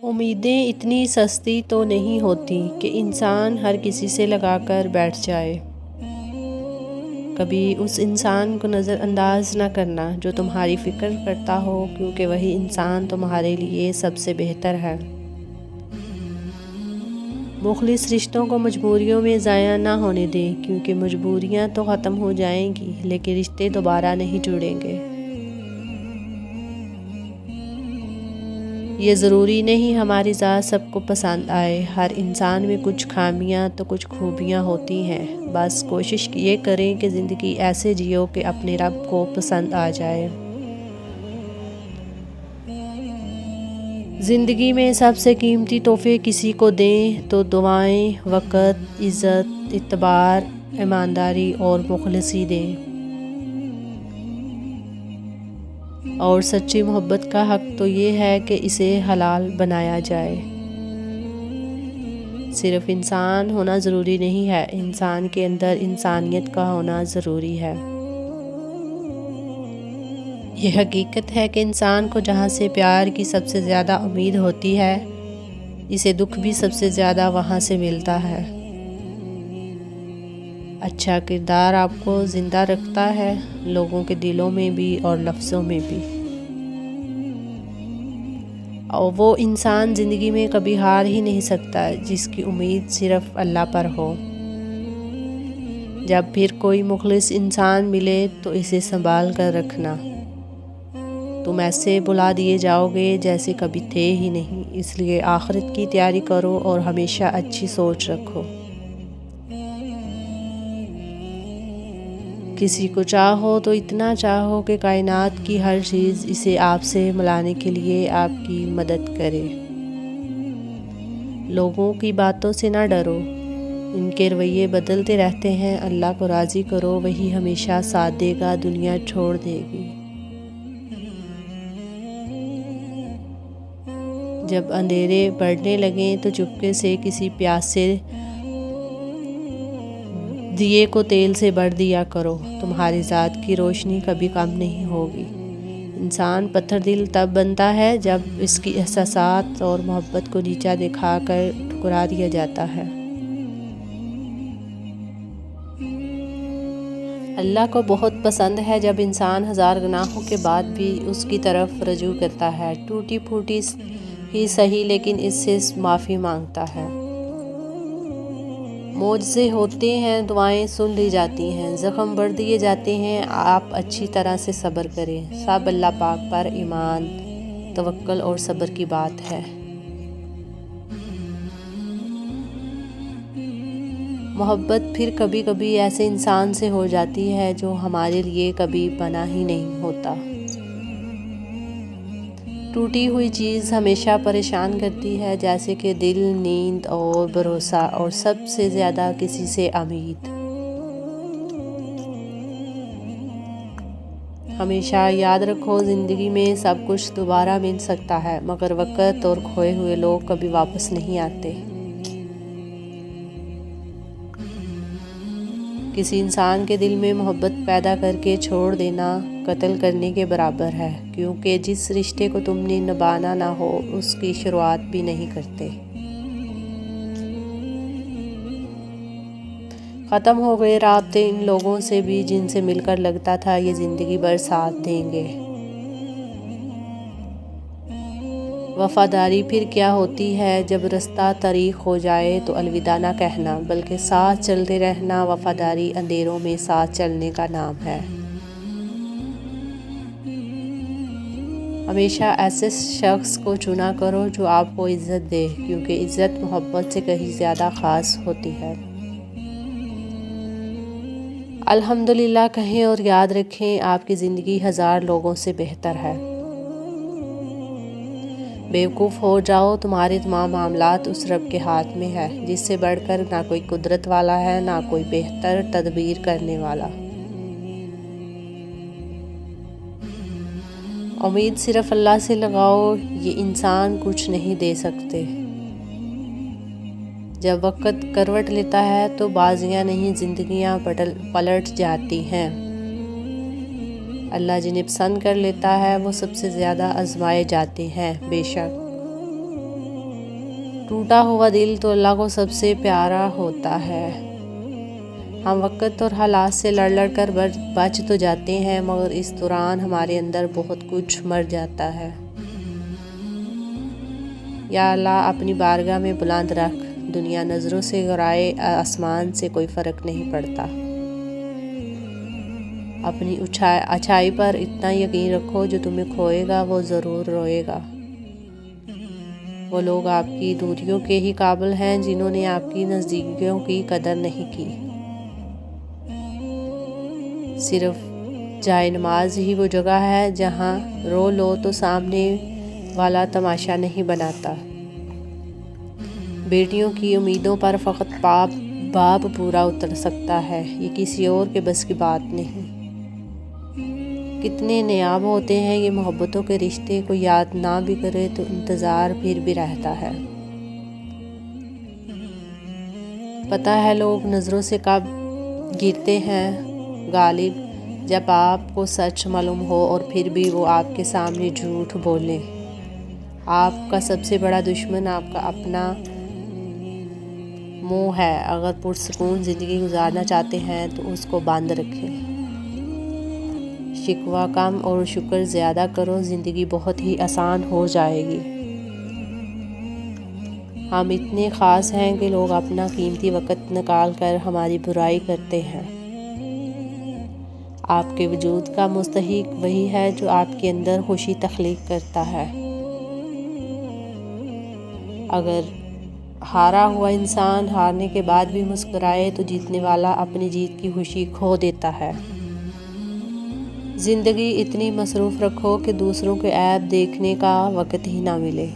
امیدیں اتنی سستی تو نہیں ہوتی کہ انسان ہر کسی سے لگا کر بیٹھ جائے۔ کبھی اس انسان کو نظر انداز نہ کرنا جو تمہاری فکر کرتا ہو، کیونکہ وہی انسان تمہارے لیے سب سے بہتر ہے۔ مخلص رشتوں کو مجبوریوں میں ضائع نہ ہونے دیں، کیونکہ مجبوریاں تو ختم ہو جائیں گی لیکن رشتے دوبارہ نہیں جڑیں گے۔ یہ ضروری نہیں ہماری ذات سب کو پسند آئے، ہر انسان میں کچھ خامیاں تو کچھ خوبیاں ہوتی ہیں، بس کوشش یہ کریں کہ زندگی ایسے جیو کہ اپنے رب کو پسند آ جائے۔ زندگی میں سب سے قیمتی تحفے کسی کو دیں تو دعائیں، وقت، عزت، اعتبار، ایمانداری اور مخلصی دیں۔ اور سچی محبت کا حق تو یہ ہے کہ اسے حلال بنایا جائے۔ صرف انسان ہونا ضروری نہیں ہے، انسان کے اندر انسانیت کا ہونا ضروری ہے۔ یہ حقیقت ہے کہ انسان کو جہاں سے پیار کی سب سے زیادہ امید ہوتی ہے، اسے دکھ بھی سب سے زیادہ وہاں سے ملتا ہے۔ اچھا کردار آپ کو زندہ رکھتا ہے، لوگوں کے دلوں میں بھی اور لفظوں میں بھی۔ اور وہ انسان زندگی میں کبھی ہار ہی نہیں سکتا جس کی امید صرف اللہ پر ہو۔ جب پھر کوئی مخلص انسان ملے تو اسے سنبھال کر رکھنا۔ تم ایسے بلا دیے جاؤ گے جیسے کبھی تھے ہی نہیں، اس لیے آخرت کی تیاری کرو اور ہمیشہ اچھی سوچ رکھو۔ کسی کو چاہو تو اتنا چاہو کہ کائنات کی ہر چیز اسے آپ سے ملانے کے لیے آپ کی مدد کرے۔ لوگوں کی باتوں سے نہ ڈرو، ان کے رویے بدلتے رہتے ہیں، اللہ کو راضی کرو، وہی ہمیشہ ساتھ دے گا، دنیا چھوڑ دے گی۔ جب اندھیرے بڑھنے لگیں تو چپکے سے کسی پیاسے دیے کو تیل سے بھر دیا کرو، تمہاری ذات کی روشنی کبھی کم نہیں ہوگی۔ انسان پتھر دل تب بنتا ہے جب اس کی احساسات اور محبت کو نیچا دکھا کر ٹھکرا دیا جاتا ہے۔ اللہ کو بہت پسند ہے جب انسان ہزار گناہوں کے بعد بھی اس کی طرف رجوع کرتا ہے، ٹوٹی پھوٹی ہی صحیح لیکن اس سے معافی مانگتا ہے۔ معجزے ہوتے ہیں، دعائیں سن لی جاتی ہیں، زخم بھر دیے جاتے ہیں، آپ اچھی طرح سے صبر کریں، سب اللہ پاک پر ایمان، توکل اور صبر کی بات ہے۔ محبت پھر کبھی کبھی ایسے انسان سے ہو جاتی ہے جو ہمارے لیے کبھی بنا ہی نہیں ہوتا۔ ٹوٹی ہوئی چیز ہمیشہ پریشان کرتی ہے، جیسے کہ دل، نیند اور بھروسہ، اور سب سے زیادہ کسی سے امید۔ ہمیشہ یاد رکھو، زندگی میں سب کچھ دوبارہ مل سکتا ہے، مگر وقت اور کھوئے ہوئے لوگ کبھی واپس نہیں آتے۔ کسی انسان کے دل میں محبت پیدا کر کے چھوڑ دینا قتل کرنے کے برابر ہے، کیونکہ جس رشتے کو تم نے نبھانا نہ ہو اس کی شروعات بھی نہیں کرتے۔ ختم ہو گئے رابطے ان لوگوں سے بھی جن سے مل کر لگتا تھا یہ زندگی بھر ساتھ دیں گے۔ وفاداری پھر کیا ہوتی ہے؟ جب رستہ طریق ہو جائے تو الوداع نہ کہنا بلکہ ساتھ چلتے رہنا، وفاداری اندھیروں میں ساتھ چلنے کا نام ہے۔ ہمیشہ ایسے شخص کو چنا کرو جو آپ کو عزت دے، کیونکہ عزت محبت سے کہیں زیادہ خاص ہوتی ہے۔ الحمدللہ کہیں اور یاد رکھیں، آپ کی زندگی ہزار لوگوں سے بہتر ہے۔ بیوقوف ہو جاؤ، تمہارے تمام معاملات اس رب کے ہاتھ میں ہے جس سے بڑھ کر نہ کوئی قدرت والا ہے، نہ کوئی بہتر تدبیر کرنے والا۔ امید صرف اللہ سے لگاؤ، یہ انسان کچھ نہیں دے سکتے۔ جب وقت کروٹ لیتا ہے تو بازیاں نہیں زندگیاں پلٹ جاتی ہیں۔ اللہ جنہیں پسند کر لیتا ہے وہ سب سے زیادہ آزمائے جاتے ہیں، بے شک۔ ٹوٹا ہوا دل تو اللہ کو سب سے پیارا ہوتا ہے۔ ہم وقت اور حالات سے لڑ لڑ کر بچ تو جاتے ہیں، مگر اس دوران ہمارے اندر بہت کچھ مر جاتا ہے۔ یا اللہ اپنی بارگاہ میں بلند رکھ، دنیا نظروں سے گرائے، آسمان سے کوئی فرق نہیں پڑتا۔ اپنی اچھائی پر اتنا یقین رکھو، جو تمہیں کھوئے گا وہ ضرور روئے گا۔ وہ لوگ آپ کی دوریوں کے ہی قابل ہیں جنہوں نے آپ کی نزدیکیوں کی قدر نہیں کی۔ صرف جائے نماز ہی وہ جگہ ہے جہاں رو لو تو سامنے والا تماشا نہیں بناتا۔ بیٹیوں کی امیدوں پر فقط باپ پورا اتر سکتا ہے، یہ کسی اور کے بس کی بات نہیں۔ کتنے نیاب ہوتے ہیں یہ محبتوں کے رشتے، کو یاد نہ بھی کرے تو انتظار پھر بھی رہتا ہے۔ پتہ ہے لوگ نظروں سے کب گرتے ہیں غالب، جب آپ کو سچ معلوم ہو اور پھر بھی وہ آپ کے سامنے جھوٹ بولیں۔ آپ کا سب سے بڑا دشمن آپ کا اپنا منہ ہے۔ اگر پرسکون زندگی گزارنا چاہتے ہیں تو اس کو بند رکھیں۔ شکوہ کم اور شکر زیادہ کرو، زندگی بہت ہی آسان ہو جائے گی۔ ہم اتنے خاص ہیں کہ لوگ اپنا قیمتی وقت نکال کر ہماری برائی کرتے ہیں۔ آپ کے وجود کا مستحق وہی ہے جو آپ کے اندر خوشی تخلیق کرتا ہے۔ اگر ہارا ہوا انسان ہارنے کے بعد بھی مسکرائے تو جیتنے والا اپنی جیت کی خوشی کھو دیتا ہے۔ زندگی اتنی مصروف رکھو کہ دوسروں کے عیب دیکھنے کا وقت ہی نہ ملے۔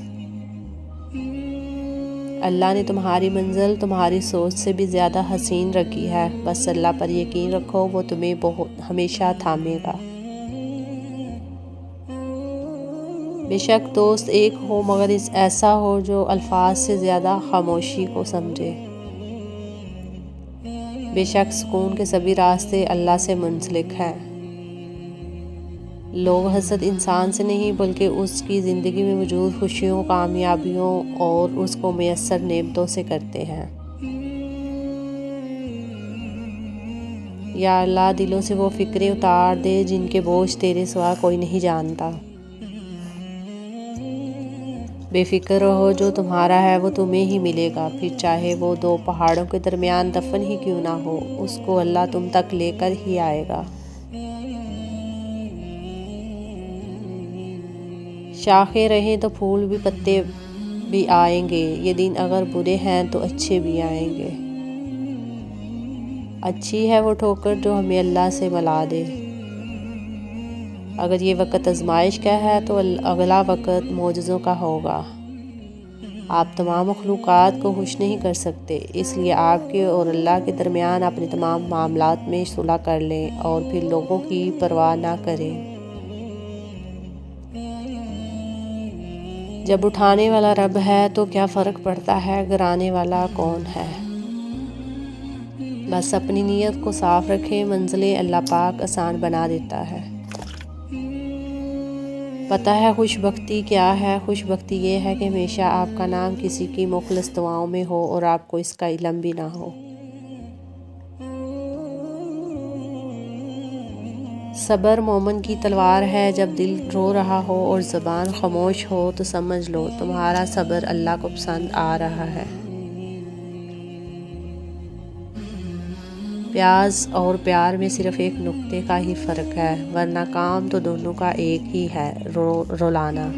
اللہ نے تمہاری منزل تمہاری سوچ سے بھی زیادہ حسین رکھی ہے، بس اللہ پر یقین رکھو، وہ تمہیں ہمیشہ تھامے گا۔ بے شک دوست ایک ہو مگر ایسا ہو جو الفاظ سے زیادہ خاموشی کو سمجھے۔ بے شک سکون کے سبھی راستے اللہ سے منسلک ہیں۔ لوگ حسد انسان سے نہیں بلکہ اس کی زندگی میں موجود خوشیوں، کامیابیوں اور اس کو میسر نعمتوں سے کرتے ہیں۔ یا اللہ دلوں سے وہ فکریں اتار دے جن کے بوجھ تیرے سوا کوئی نہیں جانتا۔ بے فکر رہو، جو تمہارا ہے وہ تمہیں ہی ملے گا، پھر چاہے وہ دو پہاڑوں کے درمیان دفن ہی کیوں نہ ہو، اس کو اللہ تم تک لے کر ہی آئے گا۔ شاخیں رہیں تو پھول بھی، پتے بھی آئیں گے، یہ دن اگر برے ہیں تو اچھے بھی آئیں گے۔ اچھی ہے وہ ٹھوکر جو ہمیں اللہ سے ملا دے۔ اگر یہ وقت آزمائش کا ہے تو اگلا وقت معجزوں کا ہوگا۔ آپ تمام مخلوقات کو خوش نہیں کر سکتے، اس لیے آپ کے اور اللہ کے درمیان اپنے تمام معاملات میں صلح کر لیں اور پھر لوگوں کی پرواہ نہ کریں۔ جب اٹھانے والا رب ہے تو کیا فرق پڑتا ہے گرانے والا کون ہے۔ بس اپنی نیت کو صاف رکھیں، منزلیں اللہ پاک آسان بنا دیتا ہے۔ پتہ ہے خوش بختی کیا ہے؟ خوش بختی یہ ہے کہ ہمیشہ آپ کا نام کسی کی مخلص دعاؤں میں ہو اور آپ کو اس کا علم بھی نہ ہو۔ صبر مومن کی تلوار ہے، جب دل رو رہا ہو اور زبان خاموش ہو تو سمجھ لو تمہارا صبر اللہ کو پسند آ رہا ہے۔ پیاز اور پیار میں صرف ایک نقطے کا ہی فرق ہے، ورنہ کام تو دونوں کا ایک ہی ہے، رولانا۔